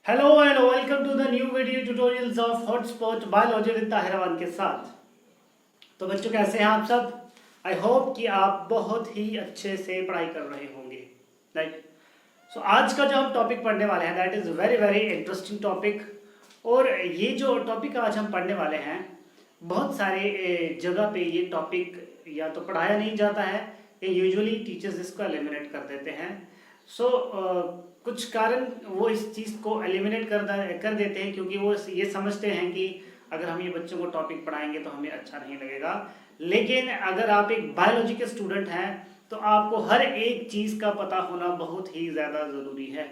Hello and welcome to the new video tutorials of hotspot biology with Tahir Aman के साथ। तो बच्चों कैसे हैं आप सब। आई होप कि आप बहुत ही अच्छे से पढ़ाई कर रहे होंगे, राइट। सो आज का जो हम टॉपिक पढ़ने वाले हैं that is very very interesting topic. और ये जो टॉपिक आज हम पढ़ने वाले हैं, बहुत सारे जगह पे ये टॉपिक या तो पढ़ाया नहीं जाता है या यूजुअली टीचर्स इसको एलिमिनेट कर देते हैं। सो कुछ कारण वो इस चीज़ को एलिमिनेट कर देते हैं क्योंकि वो ये समझते हैं कि अगर हम ये बच्चों को टॉपिक पढ़ाएंगे तो हमें अच्छा नहीं लगेगा। लेकिन अगर आप एक बायोलॉजी के स्टूडेंट हैं तो आपको हर एक चीज़ का पता होना बहुत ही ज़्यादा ज़रूरी है।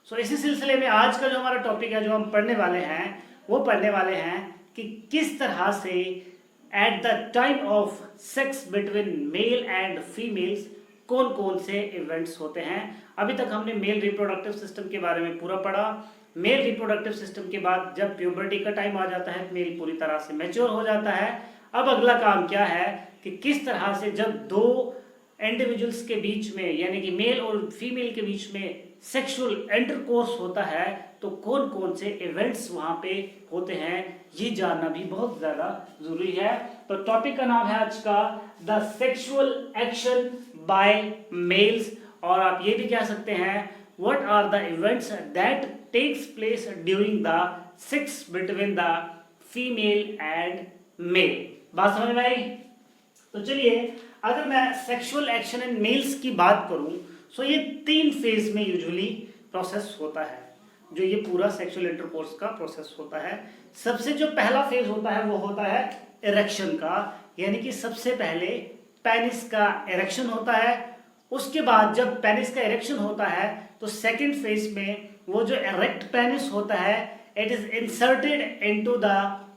सो इसी सिलसिले में आज का जो हमारा टॉपिक है जो हम पढ़ने वाले हैं वो पढ़ने वाले हैं कि किस तरह से at the time of sex between male and females कौन कौन से इवेंट्स होते हैं। अभी तक हमने मेल रिप्रोडक्टिव सिस्टम के बारे में पूरा पढ़ा। मेल रिप्रोडक्टिव सिस्टम के बाद जब प्यूबर्टी का टाइम आ जाता है मेल पूरी तरह से मैच्योर हो जाता है। अब अगला काम क्या है कि किस तरह से जब दो इंडिविजुअल्स के बीच में यानी कि मेल और फीमेल के बीच में सेक्सुअल इंटरकोर्स होता है तो कौन कौन से इवेंट्स वहां पे होते हैं ये जानना भी बहुत ज़्यादा ज़रूरी है। तो टॉपिक का नाम है आज का the sexual action by males, और आप ये भी कह सकते हैं what are the events that takes place during the sex between the female and male. बात समझ में आई? तो चलिए, अगर मैं सेक्सुअल एक्शन इन मेल्स की बात करूं सो ये 3 फेज में यूजुअली प्रोसेस होता है। जो ये पूरा सेक्सुअल इंटरकोर्स का प्रोसेस होता है, सबसे जो पहला फेज होता है वो होता है इरेक्शन का, यानी कि सबसे पहले पेनिस का इरेक्शन होता है। उसके बाद जब पेनिस का इरेक्शन होता है तो सेकंड फेज में वो जो इरेक्ट पेनिस होता है it is inserted into the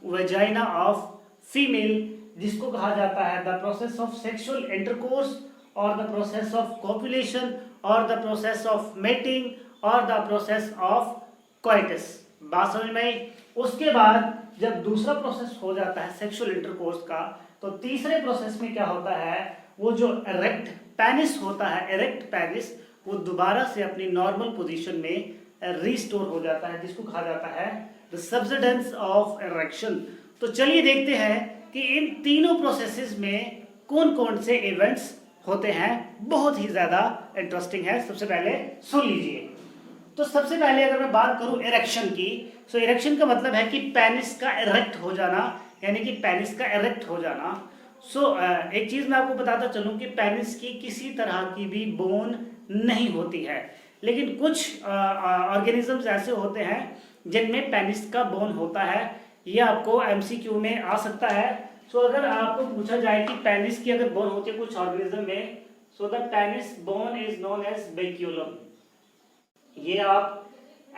vagina of female, जिसको कहा जाता है the process of sexual intercourse और द प्रोसेस ऑफ कॉपुलेशन और द प्रोसेस ऑफ मेटिंग और द प्रोसेस ऑफ कोइटस। बात समझ में आई? उसके बाद जब दूसरा प्रोसेस हो जाता है सेक्सुअल इंटरकोर्स का तो तीसरे प्रोसेस में क्या होता है, वो जो इरेक्ट पेनिस होता है, इरेक्ट पेनिस, वो दोबारा से अपनी नॉर्मल पोजीशन में रिस्टोर हो जाता है, जिसको कहा जाता है द सब्सिडेंस ऑफ इरेक्शन। तो चलिए देखते हैं कि इन तीनों प्रोसेसेस में कौन कौन से इवेंट्स होते हैं। बहुत ही ज़्यादा इंटरेस्टिंग है, सबसे पहले सुन लीजिए। तो सबसे पहले अगर मैं बात करूं इरेक्शन की, सो इरेक्शन का मतलब है कि पेनिस का इरेक्ट हो जाना, यानी कि पेनिस का इरेक्ट हो जाना। एक चीज़ मैं आपको बताता चलूं कि पेनिस की किसी तरह की भी बोन नहीं होती है, लेकिन कुछ ऑर्गेनिजम्स ऐसे होते हैं जिनमें पेनिस का बोन होता है। ये आपको एमसीक्यू में आ सकता है। अगर आपको पूछा जाए कि पेनिस की अगर बोन होती है कुछ ऑर्गेनिज्म में, so the penis bone is known as baculum. ये आप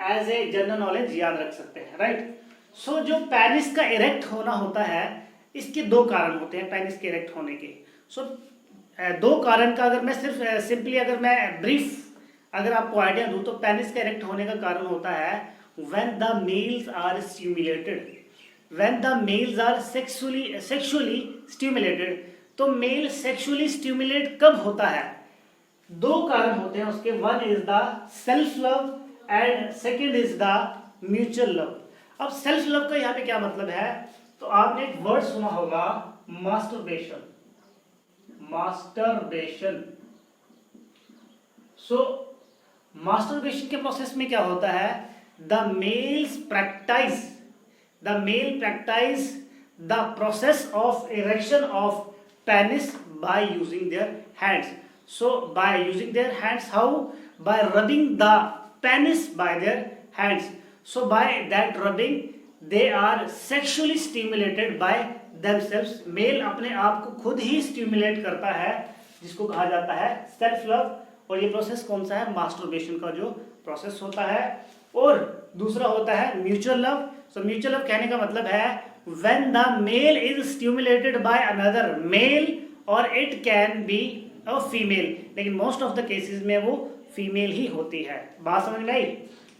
एज ए जनरल नॉलेज याद रख सकते हैं, राइट। जो पेनिस का इरेक्ट होना होता है इसके 2 कारण होते हैं पेनिस के इरेक्ट होने के। 2 कारण का अगर मैं सिर्फ सिंपली अगर मैं ब्रीफ अगर आपको आइडिया दूं तो पेनिस का इरेक्ट होने का कारण होता है when the males are stimulated, when the males are sexually stimulated. तो मेल सेक्सुअली स्टिमुलेट कब होता है? 2 कारण होते हैं उसके, one is the self love and second is the mutual love. अब सेल्फ लव का यहाँ पे क्या मतलब है, तो आपने एक वर्ड सुना होगा मास्टरबेशन। मास्टरबेशन। मास्टरबेशन के प्रोसेस में क्या होता है, the male practise the process of erection of penis by using their hands. By using their hands, how? By rubbing the penis by their hands. By that rubbing, they are sexually stimulated by themselves. Male अपने आप को खुद ही stimulate करता है, जिसको कहा जाता है self love। और ये प्रोसेस कौन सा है? masturbation का जो प्रोसेस होता है। और दूसरा होता है mutual love। mutual love कहने का मतलब है when the male is stimulated by another male, or it can be female, लेकिन मोस्ट ऑफ द केसेस में वो फीमेल ही होती है। बात समझ में आई?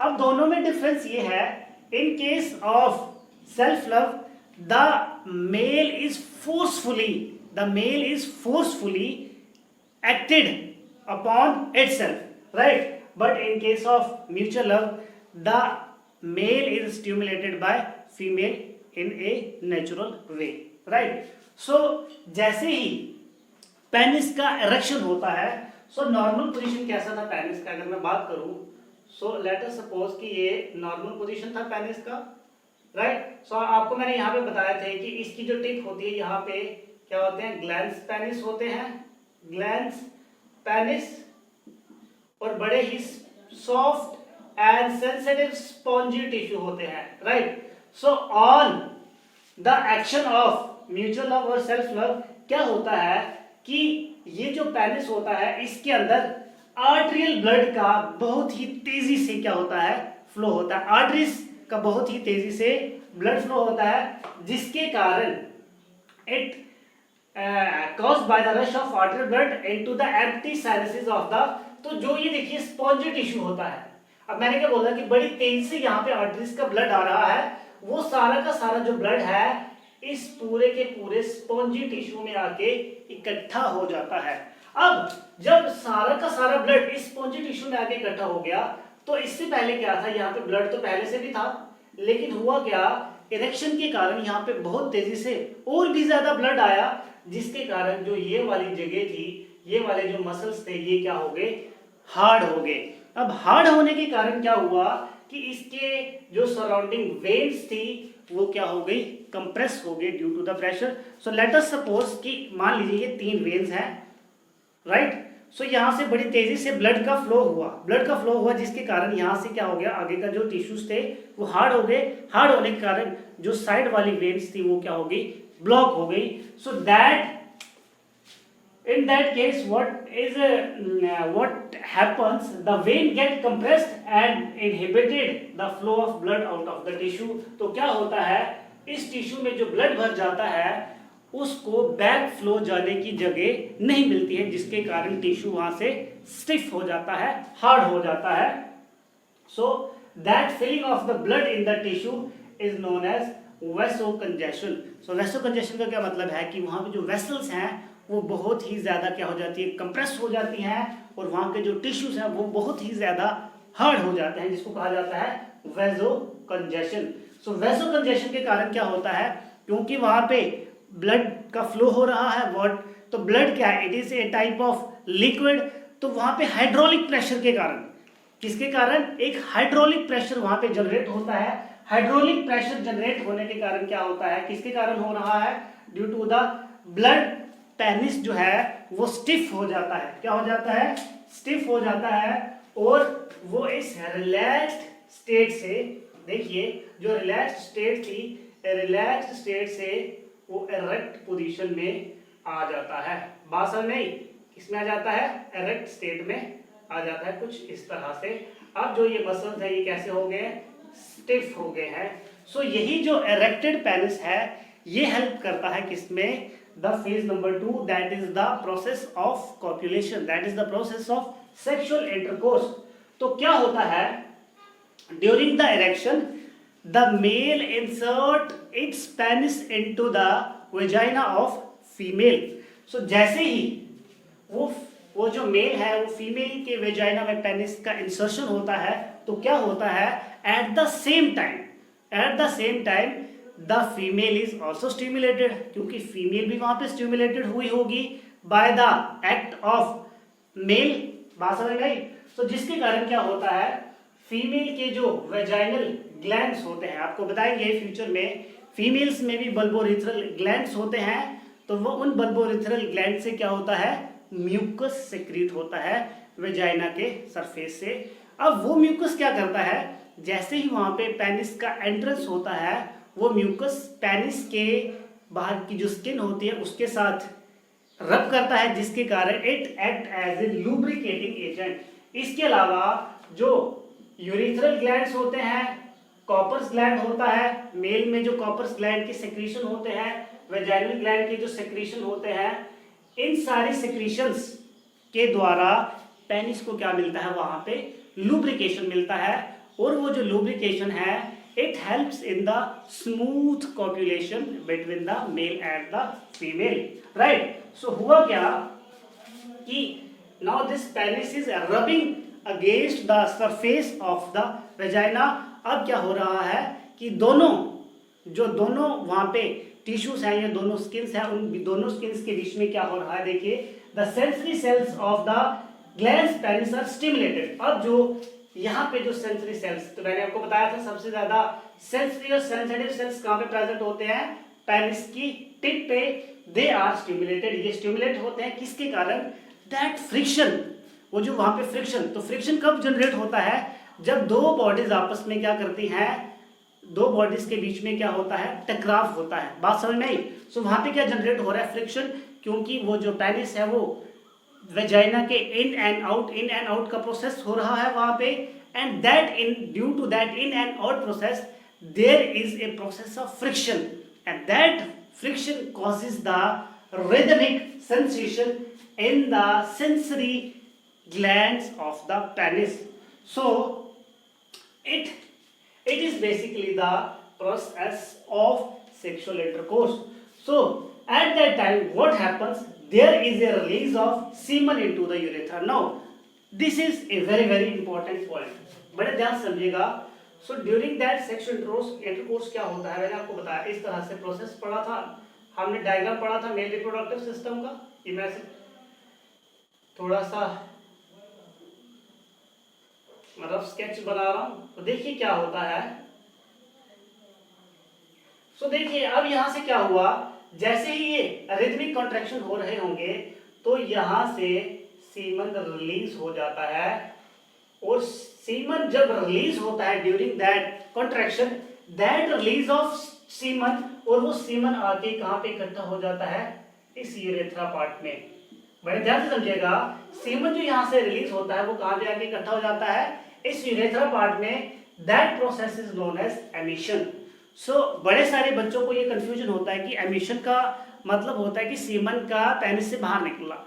अब दोनों में डिफरेंस ये है, in case of self love the male is forcefully acted upon itself, right. But in case of mutual love the male is stimulated by female in a natural way, right. So जैसे ही penis का erection होता है, so normal position कैसा था penis का, अगर मैं बात करूं, सो लेट अस सपोज कि ये नॉर्मल पोजीशन था पेनिस का, राइट। सो आपको मैंने यहाँ पे बताया थे कि इसकी जो टिप होती है, यहाँ पे क्या होते हैं, ग्लैंड्स पेनिस होते हैं, ग्लैंड्स पेनिस, और बड़े ही soft and sensitive spongy tissue होते हैं, right. So on the action of mutual love और सेल्फ लव क्या होता है कि ये जो पेनिस होता है, इसके अंदर आर्टरियल ब्लड का बहुत ही तेजी से क्या होता है, फ्लो होता है, आर्टरीज का बहुत ही तेजी से ब्लड फ्लो होता है, जिसके कारण it caused by the rush of arterial blood into the empty sinuses of the, तो जो ये देखिए स्पॉन्जी टिश्यू होता है, अब मैंने क्या बोला कि बड़ी तेजी से यहाँ पे आर्टरीज का ब्लड आ रहा है, वो सारा का सारा जो ब्लड है इस पूरे के पूरे स्पॉन्जी टिश्यू में आके इकट्ठा हो जाता है। अब जब सारा का सारा ब्लड इस स्पॉन्जी टिश्यू में आके इकट्ठा हो गया, तो इससे पहले क्या था, यहाँ पे ब्लड तो पहले से भी था, लेकिन हुआ क्या, इरेक्शन के कारण यहाँ पे बहुत तेजी से और भी ज्यादा ब्लड आया, जिसके कारण जो ये वाली जगह थी, ये वाले जो मसल्स थे, ये क्या हो गए, हार्ड हो गए। अब हार्ड होने के कारण क्या हुआ कि इसके जो सराउंडिंग वेन्स थी वो क्या हो गई, कंप्रेस हो गई due to the pressure. So let us suppose कि मान लीजिए ये 3 वेन्स हैं, राइट। सो यहाँ से बड़ी तेजी से ब्लड का फ्लो हुआ, जिसके कारण यहाँ से क्या हो गया, आगे का जो टिश्यूज थे वो हार्ड हो गए, हार्ड होने के कारण जो साइड वाली वेन्स थी वो क्या हो गई, ब्लॉक हो गई। So that in that case what happens, the vein get compressed and inhibited the flow of blood out of the tissue। तो क्या होता है, इस टिश्यू में जो ब्लड भर जाता है उसको बैक फ्लो जाने की जगह नहीं मिलती है, जिसके कारण टिश्यू वहां से स्टिफ हो जाता है, हार्ड हो जाता है। So that filling of the blood in the tissue is known as vasocongestion. So vasocongestion का क्या मतलब है कि वहां पे जो वेसल्स हैं वो बहुत ही ज्यादा क्या हो जाती है, कंप्रेस हो जाती हैं, और वहां के जो टिश्यूज हैं वो बहुत ही ज्यादा हार्ड हो जाते हैं, जिसको कहा जाता है वेसोकंजेशन। सो वेसोकंजेशन के कारण क्या होता है, क्योंकि वहां पे ब्लड का फ्लो हो रहा है, व्हाट, तो ब्लड क्या है, it is a type of liquid, तो वहां पे हाइड्रोलिक प्रेशर के कारण, किसके कारण, एक हाइड्रोलिक प्रेशर वहां पे जनरेट होता है। हाइड्रोलिक प्रेशर जनरेट होने के कारण क्या होता है, किसके कारण हो रहा है, due to the blood penis जो है वो स्टिफ हो जाता है, क्या हो जाता है, स्टिफ हो जाता है, और वो इस रिलैक्स्ड स्टेट से, देखिए जो रिलैक्स्ड स्टेट थी, रिलैक्स्ड स्टेट से वो इरेक्ट पोजीशन में आ जाता है। बात समझ में, किसमें आ जाता है, इरेक्ट स्टेट में आ जाता है, कुछ इस तरह से। अब जो ये मसल्स है ये कैसे हो गए, स्टिफ हो गए हैं। सो यही जो इरेक्टेड पेनिस है ये हेल्प करता है किसमें, the phase number 2, that is the process of copulation, that is the process of sexual intercourse। तो क्या होता है, during the erection the male insert its penis into the vagina of female। so जैसे ही वो जो मेल है वो female के वेजाइना में पेनिस का इंसर्शन होता है, तो क्या होता है, at the same time the female is also stimulated, क्योंकि फीमेल भी वहां पे स्टिमुलेटेड हुई होगी by the act of male. बात समझ गई। तो जिसके कारण क्या होता है, फीमेल के जो वेजाइनल ग्लैंड्स होते हैं, आपको बताएंगे फ्यूचर में फीमेल्स में भी बल्बोरिथरल ग्लैंड्स होते हैं, तो वो उन बल्बोरिथरल ग्लैंड से क्या होता है, म्यूकस सेक्रीट होता है वेजाइना के सरफेस से। अब वो म्यूकस क्या करता है, जैसे ही वहां पे पेनिस का एंट्रेंस होता है, वो म्यूकस पेनिस के बाहर की जो स्किन होती है उसके साथ रब करता है, जिसके कारण it act as a lubricating agent. इसके अलावा जो यूरिथ्रल ग्लैंड्स होते हैं, कॉपर्स ग्लैंड होता है, मेल में जो कॉपर्स ग्लैंड के सेक्रीशन होते हैं, वेजाइनल ग्लैंड के जो सेक्रीशन होते हैं, इन सारी सेक्रीशंस के द्वारा पेनिस को क्या मिलता है, वहां पे लुब्रिकेशन मिलता है, और वो जो लुब्रिकेशन है it helps in the smooth copulation between the male and the female, right। so हुआ क्या कि now this penis is rubbing against the surface of the vagina अब क्या हो रहा है कि दोनों वहां पे टिश्यूज हैं या दोनों स्किन्स हैं, उन दोनों स्किन्स के बीच में क्या हो रहा है, देखिए the sensory cells of the glands penis are stimulated. अब जो यहाँ पे जो सेंसरी सेल्स, तो मैंने आपको बताया था सबसे ज्यादा सेंसरी और सेंसिटिव सेल्स कहाँ पे प्रेजेंट होते हैं, पेनिस की टिप पे, दे आर स्टिमुलेटेड। ये स्टिमुलेट होते हैं किसके कारण, दैट फ्रिक्शन, वो जो वहां पे फ्रिक्शन, तो फ्रिक्शन कब जनरेट होता है, जब दो बॉडीज आपस में क्या करती हैं, दो बॉडीज के बीच में क्या होता है, टकराव होता है। बात समझ में आई। सो वहां पे क्या जनरेट हो रहा है, फ्रिक्शन, क्योंकि वो जो पेनिस है वो वेजाइना के इन एंड आउट का प्रोसेस हो रहा है वहां पे, and that in due to that in and out process there is a process of friction, and that friction causes the rhythmic sensation in the sensory glands of the penis. So it is basically the process of sexual intercourse. So at that time what happens, there is a release of semen into the urethra. Now this is a very important point, बड़े ध्यान से समझिएगा। So during that sexual intercourse क्या होता है, मैंने आपको बताया, इस तरह से प्रोसेस पढ़ा था हमने, डायग्राम पढ़ा था मेल रिप्रोडक्टिव सिस्टम का। ये मैं थोड़ा सा रफ स्केच बना रहा हूं, तो देखिए क्या होता है। सो देखिए अब यहां से क्या हुआ, जैसे ही ये रिदमिक कॉन्ट्रैक्शन हो रहे होंगे तो यहां से सीमन रिलीज हो जाता है, और सीमन जब रिलीज होता है during that contraction, that release of semen, और वो सीमन आके कहां पे इकट्ठा हो जाता है, इस यूरेथ्रा पार्ट में। बड़े ध्यान से समझिएगा, सीमन जो यहां से रिलीज होता है वो कहां पे आके इकट्ठा हो जाता है, इस यूरेथ्रा पार्ट में। That process is known as emission. So बड़े सारे बच्चों को ये कंफ्यूजन होता है कि एमिशन का मतलब होता है कि सीमन का पेनिस से बाहर निकला।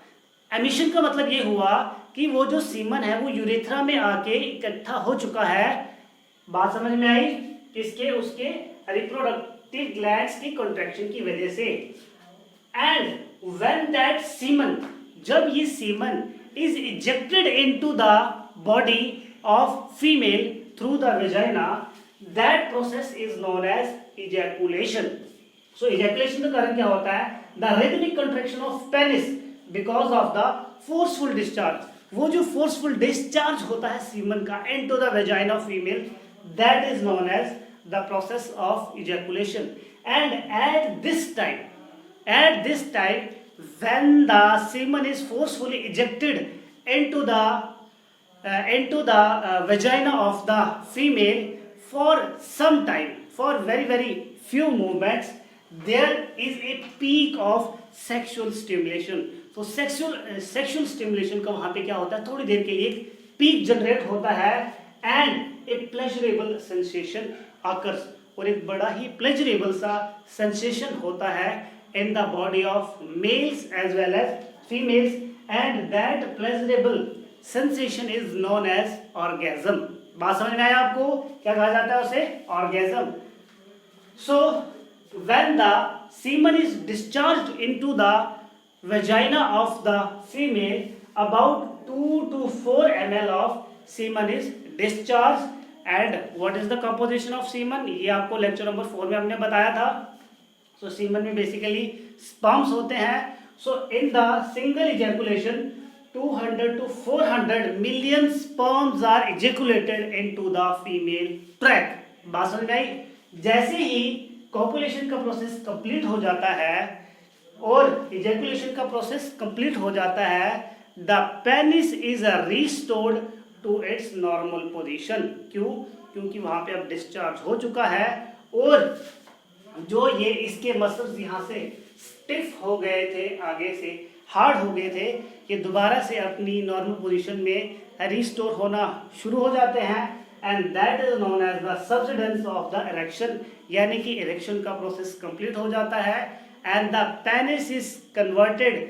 एमिशन का मतलब ये हुआ कि वो जो सीमन है वो यूरेथ्रा में आके इकट्ठा हो चुका है। बात समझ में आई, किसके, उसके रिप्रोडक्टिव ग्लैंड्स की कॉन्ट्रैक्शन की वजह से। एंड व्हेन दैट सीमन, जब ये semen is ejected into the body of female through the vagina, that process is known as ejaculation. So ejaculation का कारण क्या होता है, the rhythmic contraction of penis because of the forceful discharge. वो जो forceful discharge होता है semen का into the vagina of female, that is known as the process of ejaculation. And at this time when the semen is forcefully ejected into the vagina of the female, for some time, for very few moments, there is a peak of sexual stimulation. So sexual stimulation का वहां पे क्या होता है, थोड़ी देर के लिए peak generate होता है, and a pleasurable sensation occurs, और एक बड़ा ही प्लेजरेबल सा सेंसेशन होता है in the body of males as well as females, and that pleasurable sensation is known as orgasm. बात समझ में आया आपको, क्या कहा जाता है उसे, orgasm. So when the semen is discharged into the vagina of the female, about 2 to 4 ml of semen is discharge. And what is the composition of semen, ये आपको लेक्चर नंबर 4 में हमने बताया था। सो सीमन में basically sperms होते हैं। So in the single ejaculation 200 to 400 million sperms are ejaculated into the female tract. बात समझ में आई। जैसे ही कॉपुलेशन का प्रोसेस कंप्लीट हो जाता है और इजैकुलेशन का प्रोसेस कंप्लीट हो जाता है, the penis is restored to its normal position. क्यों, क्योंकि वहां पे अब डिस्चार्ज हो चुका है, और जो ये इसके मसल्स यहाँ से स्टिफ हो गए थे, आगे से हार्ड हो गए थे, ये दोबारा से अपनी नॉर्मल पोजीशन में रिस्टोर होना शुरू हो जाते हैं, and that is known as the subsidence of the erection, यानी कि इरेक्शन का प्रोसेस कंप्लीट हो जाता है, and the penis is converted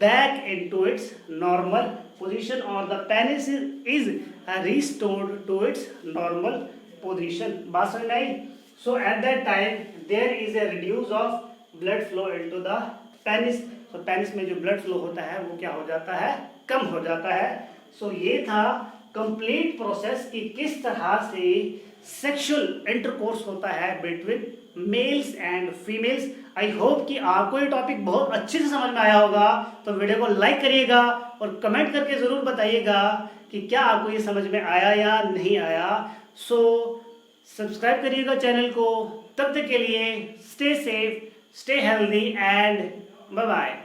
back into its normal position, or the penis is restored to its normal position. बात समझ में आई। So at that time there is a reduce of blood flow into the penis. So penis में जो blood flow होता है वो क्या हो जाता है, कम हो जाता है। So ये था complete process कि किस तरह से सेक्सुअल इंटरकोर्स होता है between mails and females. I hope कि आपको ये टॉपिक बहुत अच्छे से समझ में आया होगा। तो वीडियो को लाइक करिएगा और कमेंट करके ज़रूर बताइएगा कि क्या आपको ये समझ में आया या नहीं आया। सो सब्सक्राइब करिएगा चैनल को। तब तक के लिए stay safe, stay healthy and bye bye.